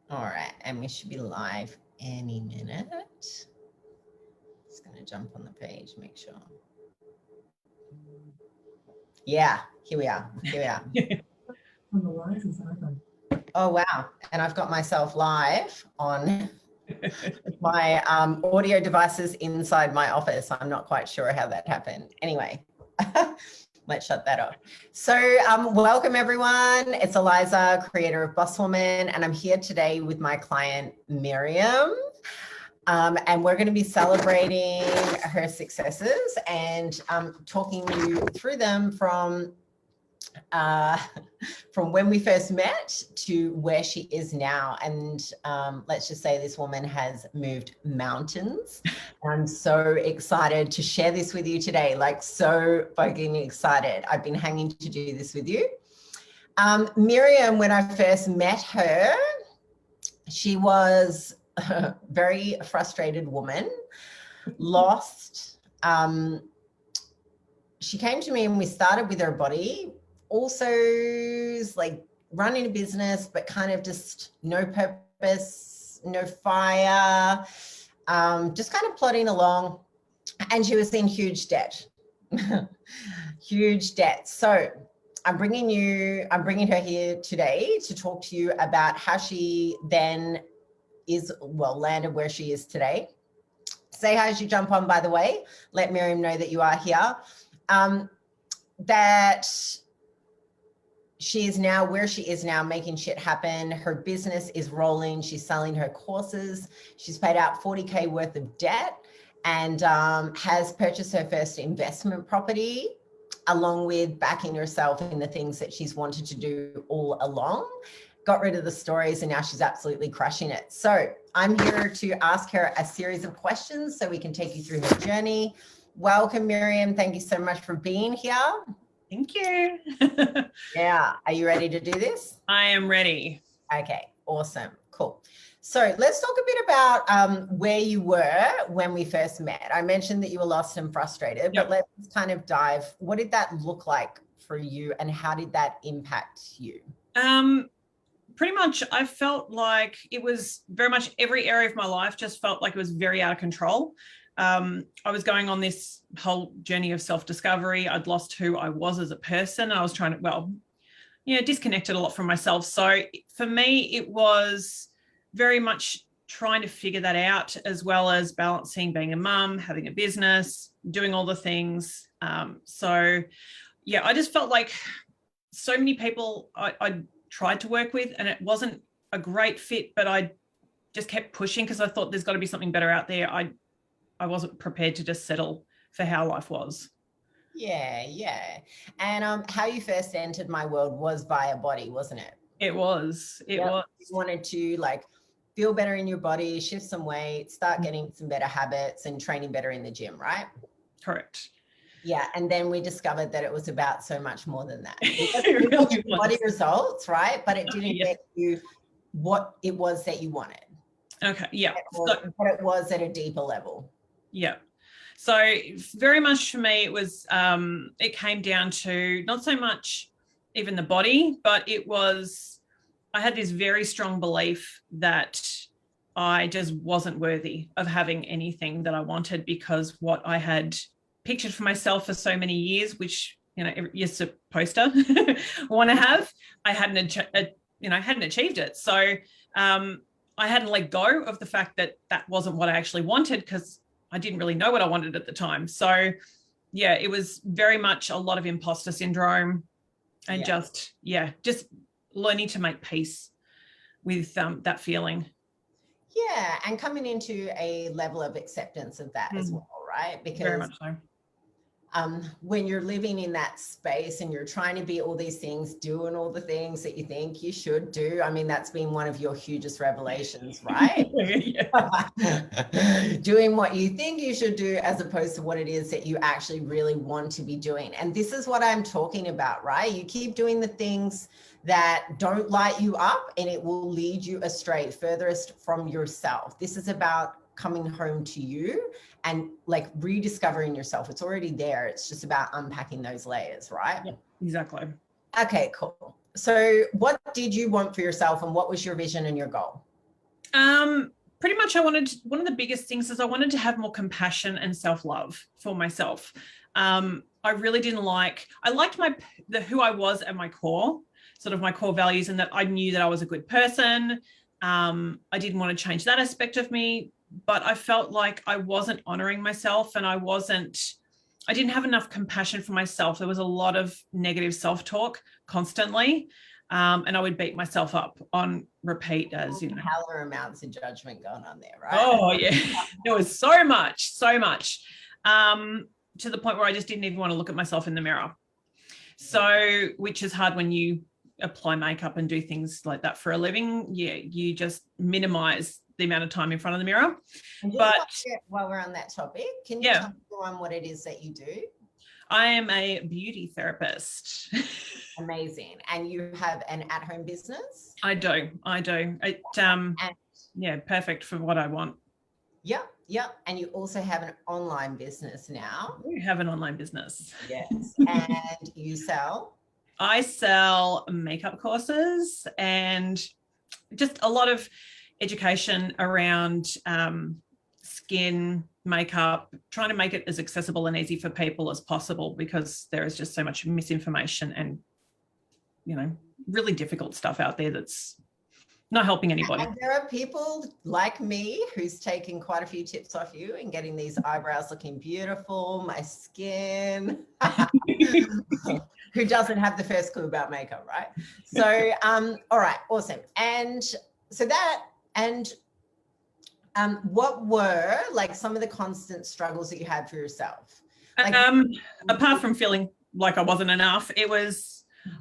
All right, and we should be live any minute. Just going to jump on the page, make sure. Yeah, here we are. Oh, wow. And I've got myself live on my audio devices inside my office. I'm not quite sure how that happened. Anyway, let's shut that off. So welcome everyone. It's Eliza, creator of Boss Woman, and I'm here today with my client, Miriam. And we're going to be celebrating her successes and talking you through them from when we first met to where she is now. And let's just say this woman has moved mountains. I'm so excited to share this with you today, like so fucking excited. I've been hanging to do this with you. Miriam, when I first met her, she was a very frustrated woman, lost. She came to me and we started with her body. Also like running a business, but kind of just no purpose, no fire, just kind of plodding along. And she was in huge debt, huge debt. So I'm bringing her here today to talk to you about how she then landed where she is today. Say hi as you jump on, by the way. Let Miriam know that you are here. That she is now where she is now, making shit happen. Her business is rolling. She's selling her courses. She's paid out 40K worth of debt and has purchased her first investment property, along with backing herself in the things that she's wanted to do all along. Got rid of the stories and now she's absolutely crushing it. So I'm here to ask her a series of questions so we can take you through her journey. Welcome, Miriam. Thank you so much for being here. Thank you. Yeah. Are you ready to do this? I am ready. Okay. Awesome. Cool. So let's talk a bit about where you were when we first met. I mentioned that you were lost and frustrated, but let's kind of dive. What did that look like for you and how did that impact you? Pretty much I felt like it was very much every area of my life just felt like it was very out of control. I was going on this whole journey of self-discovery. I'd lost who I was as a person. I was trying to, disconnected a lot from myself. So for me, it was very much trying to figure that out, as well as balancing being a mum, having a business, doing all the things. I just felt like so many people I tried to work with and it wasn't a great fit, but I just kept pushing because I thought there's got to be something better out there. I wasn't prepared to just settle for how life was. Yeah. And how you first entered my world was via body, wasn't it? It was. It was. You wanted to feel better in your body, shift some weight, start getting some better habits and training better in the gym, right? Correct. Yeah. And then we discovered that it was about so much more than that. It got you body results, right? But it didn't get you what it was that you wanted. Okay. Yeah. But it was at a deeper level. Yeah. So very much for me, it was, it came down to not so much even the body, but I had this very strong belief that I just wasn't worthy of having anything that I wanted, because what I had pictured for myself for so many years, which, you're supposed to want to have, I hadn't achieved it. So I hadn't let go of the fact that that wasn't what I actually wanted, because I didn't really know what I wanted at the time. So yeah, it was very much a lot of imposter syndrome and just learning to make peace with that feeling. Yeah. And coming into a level of acceptance of that as well, right? Because very much so. When you're living in that space and you're trying to be all these things, doing all the things that you think you should do. I mean, that's been one of your hugest revelations, right? Doing what you think you should do as opposed to what it is that you actually really want to be doing. And this is what I'm talking about, right? You keep doing the things that don't light you up and it will lead you astray, furthest from yourself. This is about coming home to you and rediscovering yourself. It's already there. It's just about unpacking those layers, right? Yeah, exactly. Okay, cool. So what did you want for yourself and what was your vision and your goal? Pretty much one of the biggest things is I wanted to have more compassion and self-love for myself. I really didn't I liked who I was at my core, sort of my core values, and that I knew that I was a good person. I didn't want to change that aspect of me, but I felt like I wasn't honoring myself, and I didn't have enough compassion for myself. There was a lot of negative self-talk constantly. And I would beat myself up on repeat, as you know. Howler amounts of judgment going on there, right? Oh yeah, there was so much, to the point where I just didn't even want to look at myself in the mirror. So, which is hard when you apply makeup and do things like that for a living. Yeah, you just minimize the amount of time in front of the mirror. But while we're on that topic, can you tell everyone what it is that you do? I am a beauty therapist. Amazing. And you have an at-home business? I do. Perfect for what I want. Yep. And you also have an online business now. We have an online business. Yes. And you sell? I sell makeup courses and just a lot of education around skin, makeup, trying to make it as accessible and easy for people as possible, because there is just so much misinformation and, really difficult stuff out there that's not helping anybody. And there are people like me who's taken quite a few tips off you and getting these eyebrows looking beautiful, my skin, who doesn't have the first clue about makeup, right? So, all right, awesome. And so what were like some of the constant struggles that you had for yourself? Apart from feeling like I wasn't enough,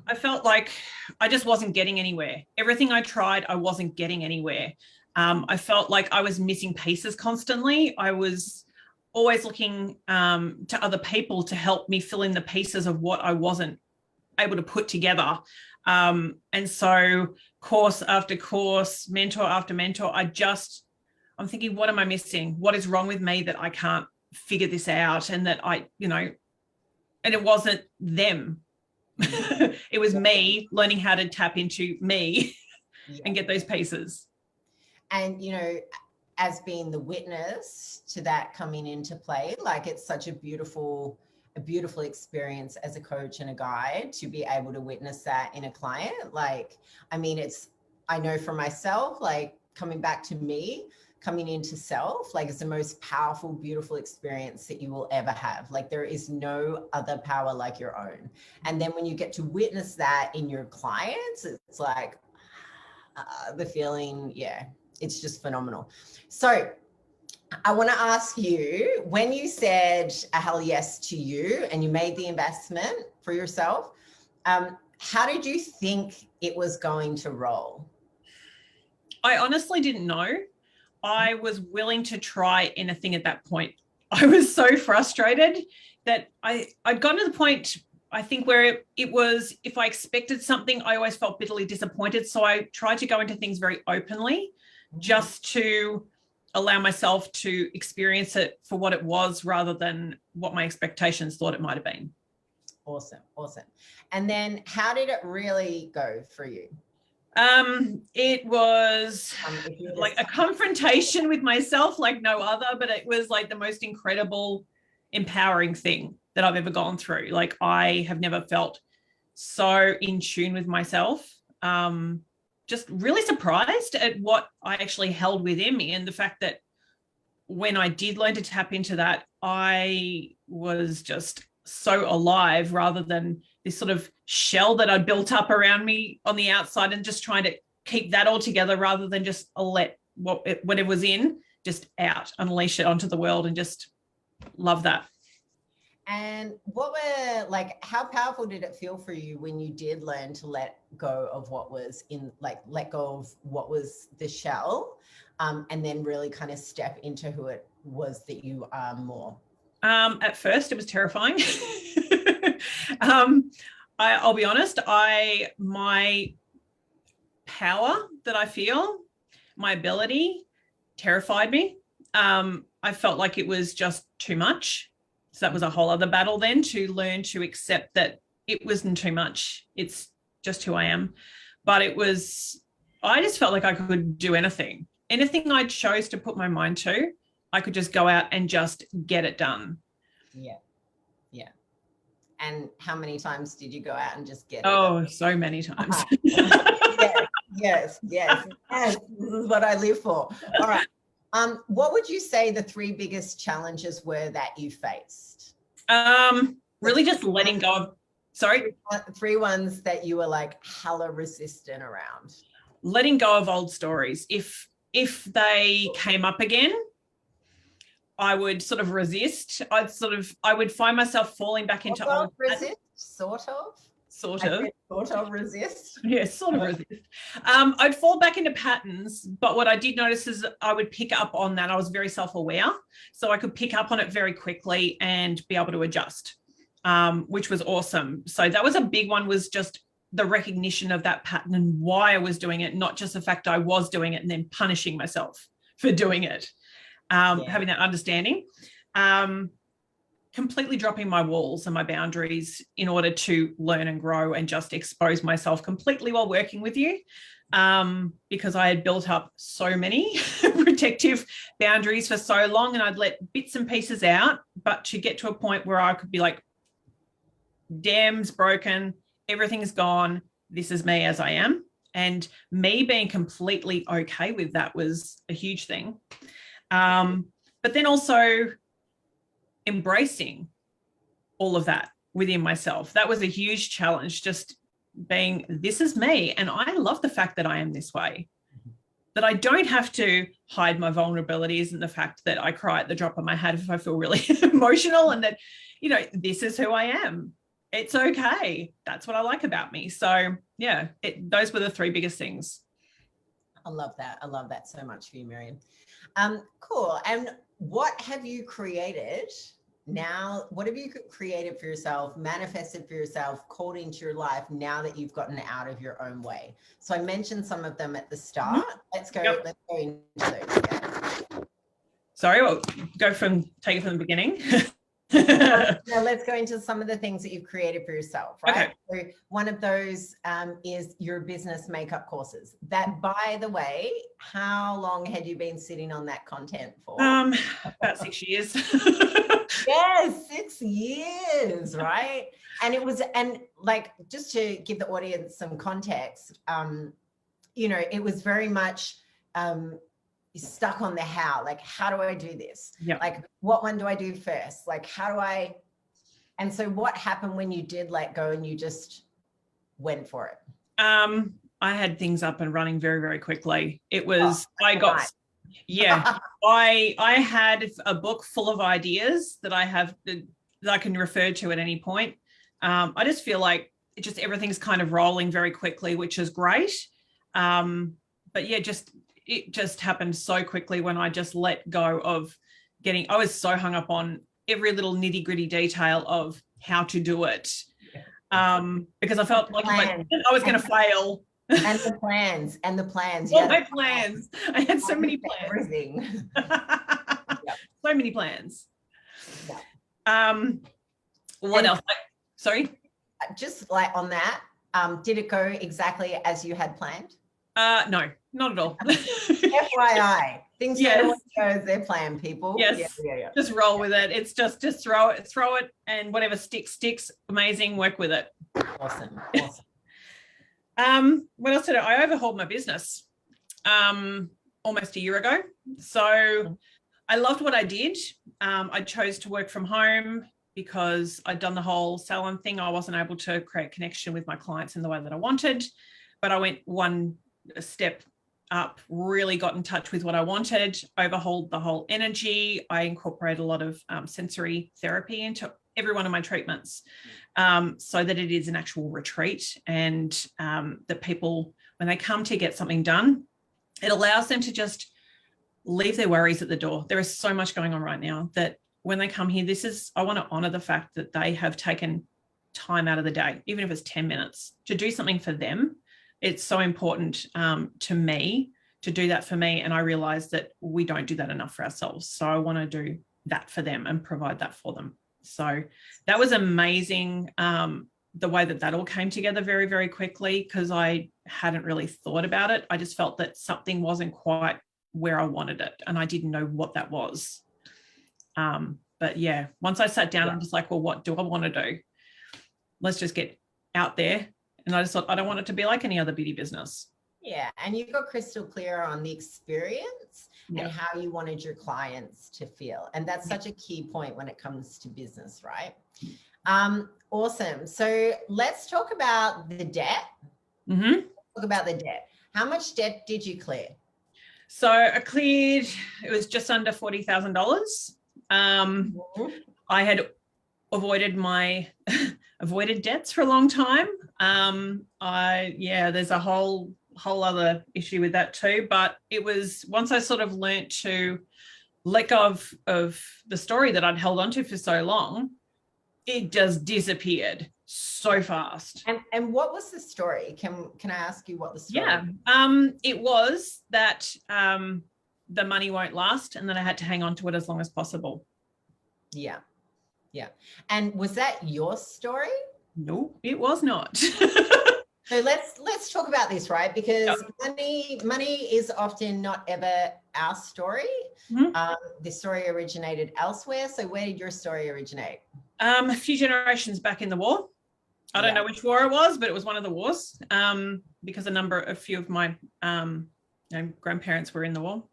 I felt like I just wasn't getting anywhere. Everything I tried, I wasn't getting anywhere. I felt like I was missing pieces constantly. I was always looking to other people to help me fill in the pieces of what I wasn't able to put together. And so course after course, mentor after mentor, I'm thinking, what am I missing? What is wrong with me that I can't figure this out? And that and it wasn't them. It was me learning how to tap into me and get those pieces. And, as being the witness to that coming into play, like it's such a beautiful experience as a coach and a guide to be able to witness that in a client. Like, I know for myself, like coming back to me, coming into self, like it's the most powerful, beautiful experience that you will ever have. Like there is no other power like your own. And then when you get to witness that in your clients, it's like the feeling, it's just phenomenal. So I want to ask you, when you said a hell yes to you and you made the investment for yourself, how did you think it was going to roll? I honestly didn't know. I was willing to try anything at that point. I was so frustrated that I'd gotten to the point, I think, where it was, if I expected something, I always felt bitterly disappointed. So I tried to go into things very openly, just to allow myself to experience it for what it was rather than what my expectations thought it might have been. Awesome. And then how did it really go for you? It was like a confrontation with myself like no other, but it was like the most incredible, empowering thing that I've ever gone through. Like I have never felt so in tune with myself. Just really surprised at what I actually held within me, and the fact that when I did learn to tap into that, I was just so alive rather than this sort of shell that I'd built up around me on the outside, and just trying to keep that all together rather than just let what it was in just out, unleash it onto the world, and just love that. And how powerful did it feel for you when you did learn to let go of what was let go of what was the shell, and then really kind of step into who it was that you are more? At first it was terrifying. I'll be honest, my power that I feel, my ability terrified me. I felt like it was just too much. So that was a whole other battle then, to learn to accept that it wasn't too much. It's just who I am. But I just felt like I could do anything. anything I chose to put my mind to, I could just go out and just get it done. Yeah. Yeah. And how many times did you go out and just get it? Oh, so many times. Yes. This is what I live for. All right. What would you say the 3 biggest challenges were that you faced? Really just letting go of, sorry? 3 ones that you were like hella resistant around. Letting go of old stories. If they came up again, I would sort of resist. I would find myself falling back into old resist, sort of resist. Yeah, sort of resist. I'd fall back into patterns, but what I did notice is I would pick up on that. I was very self-aware, so I could pick up on it very quickly and be able to adjust, which was awesome. So that was a big one, was just the recognition of that pattern and why I was doing it, not just the fact I was doing it and then punishing myself for doing it. Having that understanding, completely dropping my walls and my boundaries in order to learn and grow and just expose myself completely while working with you, because I had built up so many protective boundaries for so long, and I'd let bits and pieces out, but to get to a point where I could be like, dam's broken, everything's gone, this is me as I am. And me being completely okay with that was a huge thing. But then also embracing all of that within myself. That was a huge challenge, just being, this is me. And I love the fact that I am this way, that I don't have to hide my vulnerabilities and the fact that I cry at the drop of my hat if I feel really emotional, and that, you know, this is who I am. It's okay. That's what I like about me. So yeah, those were the 3 biggest things. I love that. I love that so much for you, Miriam. Cool. And what have you created now? What have you created for yourself, manifested for yourself, called into your life now that you've gotten out of your own way? So I mentioned some of them at the start. Let's go into those. Yeah. Sorry, we'll take it from the beginning. Now let's go into some of the things that you've created for yourself, right? Okay. So one of those is your business makeup courses. That, by the way, how long had you been sitting on that content for? About 6 years. Yes, 6 years, right? And like, just to give the audience some context, you know, it was very much stuck on the how, like, how do I do this? Yep. Like, what one do I do first? Like, how do I? And so what happened when you did let go and you just went for it? I had things up and running very, very quickly. It was, I had a book full of ideas that I have, that I can refer to at any point. I just feel like everything's kind of rolling very quickly, which is great. But yeah, it just happened so quickly when I just let go of I was so hung up on every little nitty gritty detail of how to do it. Because I felt like I was going to fail. And the plans. All my plans. I had so many plans. Everything. So many plans. Yeah. What else? Sorry? Just like on that, did it go exactly as you had planned? No, not at all. FYI, things don't always go as they're planned, people. Yes. Yeah. Just roll with it. It's just throw it, and whatever sticks. Amazing. Work with it. Awesome. What else did I overhauled my business almost a year ago. So I loved what I did. I chose to work from home because I'd done the whole salon thing. I wasn't able to create connection with my clients in the way that I wanted, but I went one step up, really got in touch with what I wanted, overhauled the whole energy. I incorporate a lot of sensory therapy into every one of my treatments, so that it is an actual retreat, and that people, when they come to get something done, it allows them to just leave their worries at the door. There is so much going on right now that when they come here, I want to honor the fact that they have taken time out of the day, even if it's 10 minutes, to do something for them. It's so important to me to do that for me. And I realize that we don't do that enough for ourselves. So I want to do that for them and provide that for them. So that was amazing. The way that all came together very, very quickly, because I hadn't really thought about it. I just felt that something wasn't quite where I wanted it, and I didn't know what that was. But yeah, once I sat down, I'm just like, well, what do I want to do? Let's just get out there. And I just thought, I don't want it to be like any other beauty business. Yeah, and you got crystal clear on the experience and how you wanted your clients to feel. And that's such a key point when it comes to business, right? Awesome. So let's talk about the debt. Talk about the debt. How much debt did you clear? So I cleared, it was just under $40,000. I had avoided debts for a long time. There's a whole other issue with that too. But it was once I sort of learnt to let go of the story that I'd held onto for so long, it just disappeared so fast. And what was the story? Can I ask you what the story? Yeah, it was that the money won't last, and then I had to hang on to it as long as possible. Yeah. And was that your story? No, it was not. So let's talk about this, right? Because money is often not ever our story. The story originated elsewhere. So where did your story originate? A few generations back in the war. I don't know which war it was, but it was one of the wars, because a few of my grandparents were in the war.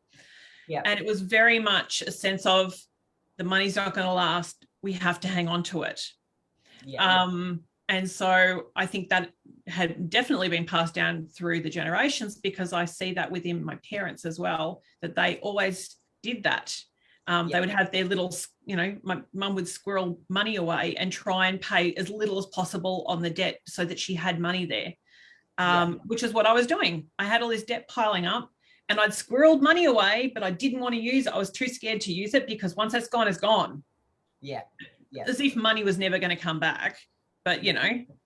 Yeah. And it was very much a sense of the money's not going to last. We have to hang on to it. Yeah. And so I think that had definitely been passed down through the generations, because I see that within my parents as well, that they always did that. They would have their little, my mum would squirrel money away and try and pay as little as possible on the debt so that she had money there, which is what I was doing. I had all this debt piling up and I'd squirreled money away, but I didn't want to use it. I was too scared to use it because once it's gone, it's gone. Yeah. As if money was never going to come back. But,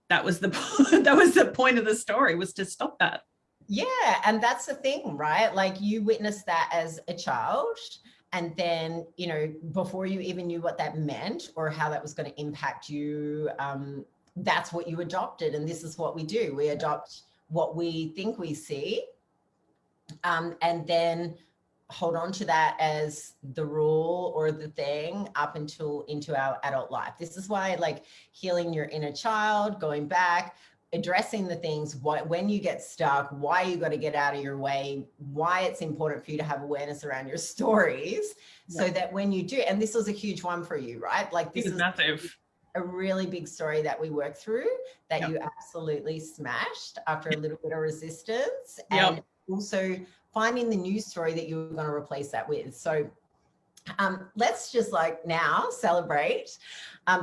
that was the point of the story, was to stop that. Yeah. And that's the thing, right? Like, you witnessed that as a child. And then, before you even knew what that meant or how that was going to impact you, that's what you adopted. And this is what we do. We adopt what we think we see, and then hold on to that as the rule or the thing up into our adult life. This is why, like, healing your inner child, going back, addressing the things, when you get stuck, why you got to get out of your way, why it's important for you to have awareness around your stories, so that when you do, and this was a huge one for you, right? Like, this is massive. A really big story that we worked through that you absolutely smashed after a little bit of resistance, and also finding the new story that you were going to replace that with. So let's just now celebrate.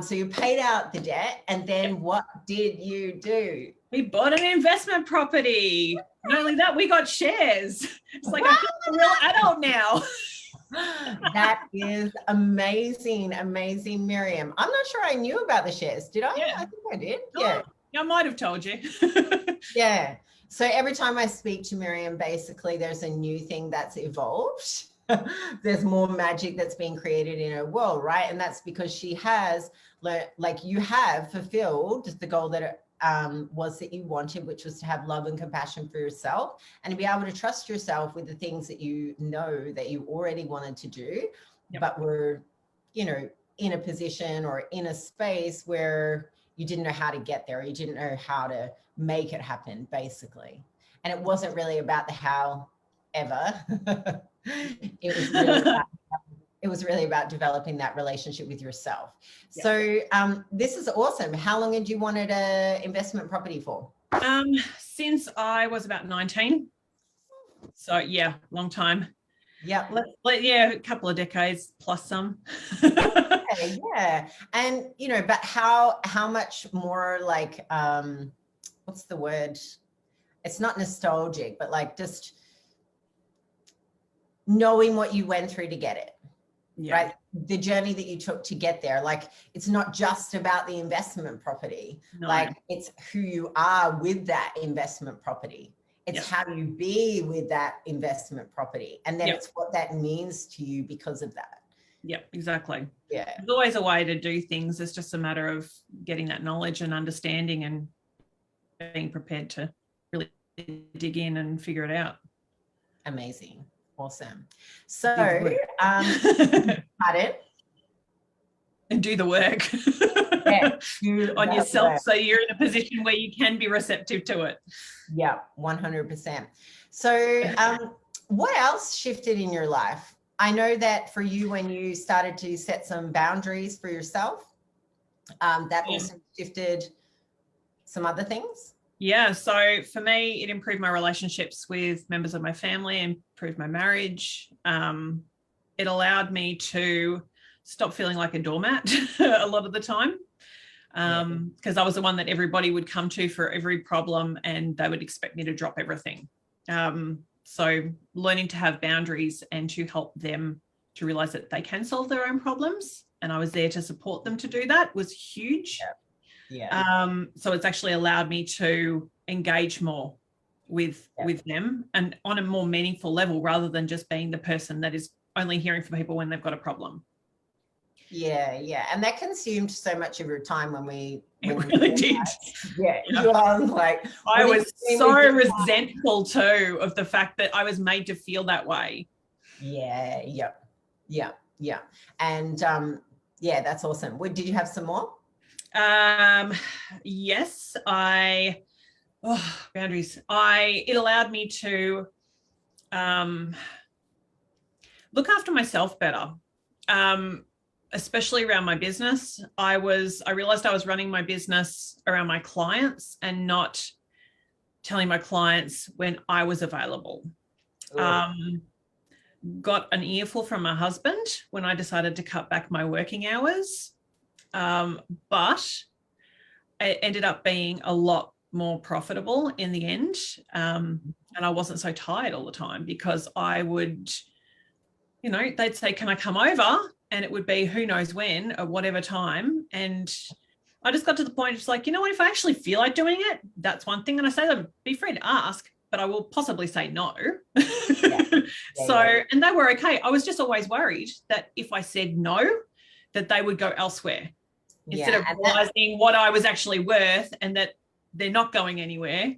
So you paid out the debt, and then what did you do? We bought an investment property. Not only that, we got shares. It's like, I'm a real adult now. That is amazing, Miriam. I'm not sure I knew about the shares. Did I? Yeah. I think I did. Yeah. I might have told you. Yeah. So every time I speak to Miriam, basically there's a new thing that's evolved. There's more magic that's being created in her world, right? And that's because she has learned, you have fulfilled the goal that was that you wanted, which was to have love and compassion for yourself and to be able to trust yourself with the things that you know that you already wanted to do, but were, in a position or in a space where you didn't know how to get there, or you didn't know how to make it happen, basically. And it wasn't really about the how ever. It was really about developing that relationship with yourself. So this is awesome. How long had you wanted an investment property for? Since I was about 19. So long time. Yeah. A couple of decades plus some. Okay, yeah. And but how much more what's the word? It's not nostalgic, but just knowing what you went through to get it. Right? The journey that you took to get there. It's not just about the investment property. No. It's who you are with that investment property. It's how you be with that investment property. And then it's what that means to you because of that. Yeah, exactly. Yeah. There's always a way to do things. It's just a matter of getting that knowledge and understanding and being prepared to really dig in and figure it out. Amazing. Awesome. So, pardon? And do the work on yourself, so you're in a position where you can be receptive to it. Yeah, 100%. So what else shifted in your life? I know that for you, when you started to set some boundaries for yourself, that also shifted some other things. Yeah, so for me, it improved my relationships with members of my family, improved my marriage. It allowed me to stop feeling like a doormat a lot of the time, because I was the one that everybody would come to for every problem, and they would expect me to drop everything. So learning to have boundaries and to help them to realize that they can solve their own problems, and I was there to support them to do that, was huge. So it's actually allowed me to engage more with them, and on a more meaningful level, rather than just being the person that is only hearing from people when they've got a problem. Yeah. And that consumed so much of your time when it really did. Yeah. You are like, I was so resentful too of the fact that I was made to feel that way. Yeah. And that's awesome. Did you have some more? Yes, boundaries. It allowed me to look after myself better, especially around my business. I realized I was running my business around my clients and not telling my clients when I was available. Got an earful from my husband when I decided to cut back my working hours. But it ended up being a lot more profitable in the end. And I wasn't so tired all the time, because I would, they'd say, can I come over? And it would be who knows when, at whatever time. And I just got to the point, it's like, you know what, if I actually feel like doing it, that's one thing. And I say that, be free to ask, but I will possibly say no. And they were okay. I was just always worried that if I said no, that they would go elsewhere. Instead of realizing what I was actually worth and that they're not going anywhere.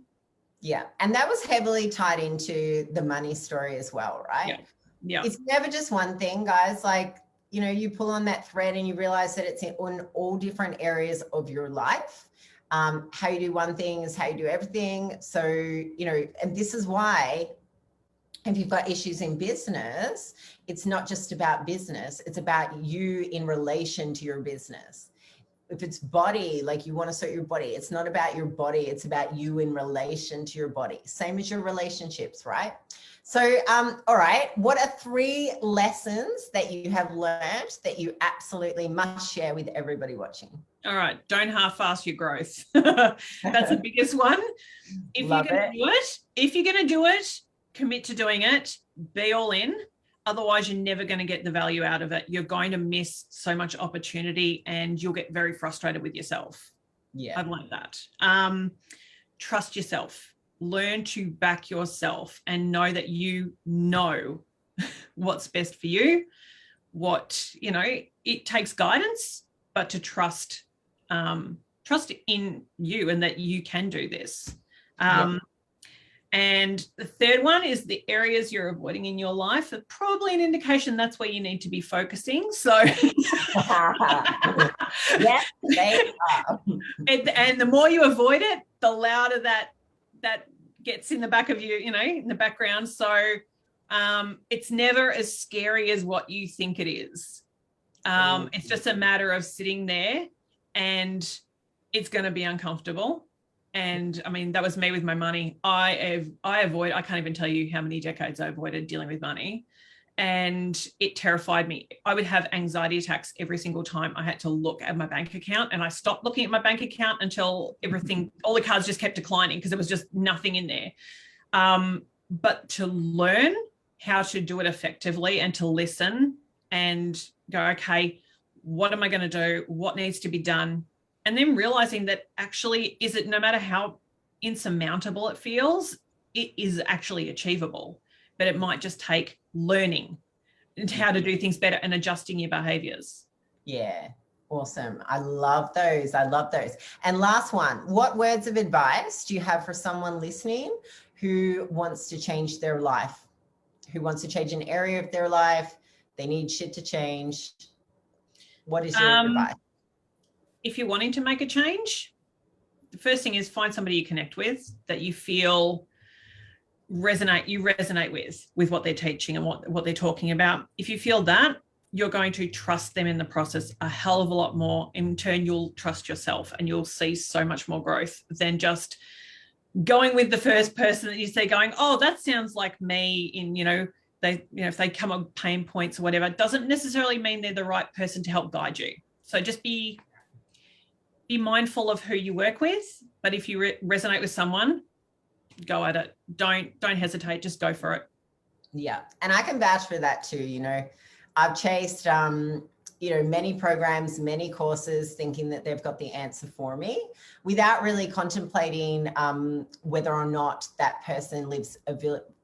Yeah. And that was heavily tied into the money story as well, right? Yeah. It's never just one thing, guys. Like, you pull on that thread and you realize that it's in all different areas of your life. How you do one thing is how you do everything. So, and this is why, if you've got issues in business, it's not just about business. It's about you in relation to your business. If it's body, like you want to sort your body, it's not about your body. It's about you in relation to your body. Same as your relationships, right? So, all right. What are 3 lessons that you have learned that you absolutely must share with everybody watching? All right. Don't half-ass your growth. That's the biggest one. If you're going to do it, commit to doing it, be all in. Otherwise, you're never going to get the value out of it. You're going to miss so much opportunity and you'll get very frustrated with yourself. Yeah. I've learned that. Trust yourself. Learn to back yourself and know that you know what's best for you. It takes guidance, but to trust in you and that you can do this. And the third one is the areas you're avoiding in your life are probably an indication that's where you need to be focusing. So yes, they are. And the more you avoid it, the louder that gets in the back of you, in the background. So it's never as scary as what you think it is. It's just a matter of sitting there, and it's going to be uncomfortable. And I mean, that was me with my money. I can't even tell you how many decades I avoided dealing with money, and it terrified me. I would have anxiety attacks every single time I had to look at my bank account, and I stopped looking at my bank account until all the cards just kept declining because there was just nothing in there. But to learn how to do it effectively and to listen and go, okay, what am I going to do? What needs to be done? And then realizing that actually, no matter how insurmountable it feels, it is actually achievable, but it might just take learning and how to do things better and adjusting your behaviors. Yeah. Awesome. I love those. And last one, what words of advice do you have for someone listening who wants to change their life who wants to change an area of their life, they need shit to change. What is your advice? If you're wanting to make a change, the first thing is find somebody you connect with, that you feel resonate with what they're teaching and what they're talking about. If you feel that, you're going to trust them in the process a hell of a lot more. In turn, you'll trust yourself and you'll see so much more growth than just going with the first person that you see going, oh, that sounds like me. If they come on pain points or whatever, it doesn't necessarily mean they're the right person to help guide you. So just be mindful of who you work with. But if you resonate with someone, go at it. Don't hesitate. Just go for it. Yeah. And I can vouch for that too. I've chased, many programs, many courses, thinking that they've got the answer for me without really contemplating whether or not that person lives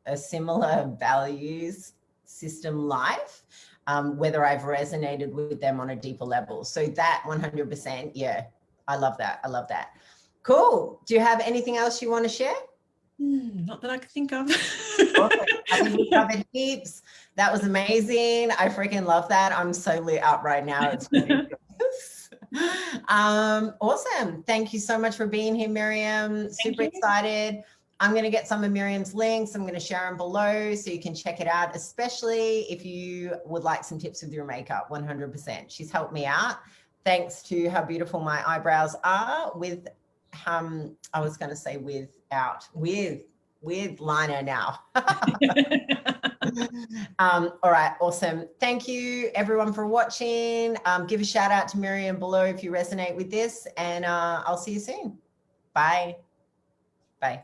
a similar values system life, whether I've resonated with them on a deeper level. So that 100%, yeah, I love that. I love that. Cool. Do you have anything else you want to share? Not that I can think of. Awesome. I think we covered heaps. That was amazing. I freaking love that. I'm so lit up right now. It's ridiculous. Awesome. Thank you so much for being here, Miriam. Super excited. I'm going to get some of Miriam's links. I'm going to share them below so you can check it out, especially if you would like some tips with your makeup. 100%. She's helped me out. Thanks to how beautiful my eyebrows are with I was going to say with liner now. All right, awesome. Thank you everyone for watching. Give a shout out to Miriam below if you resonate with this, and I'll see you soon. Bye. Bye.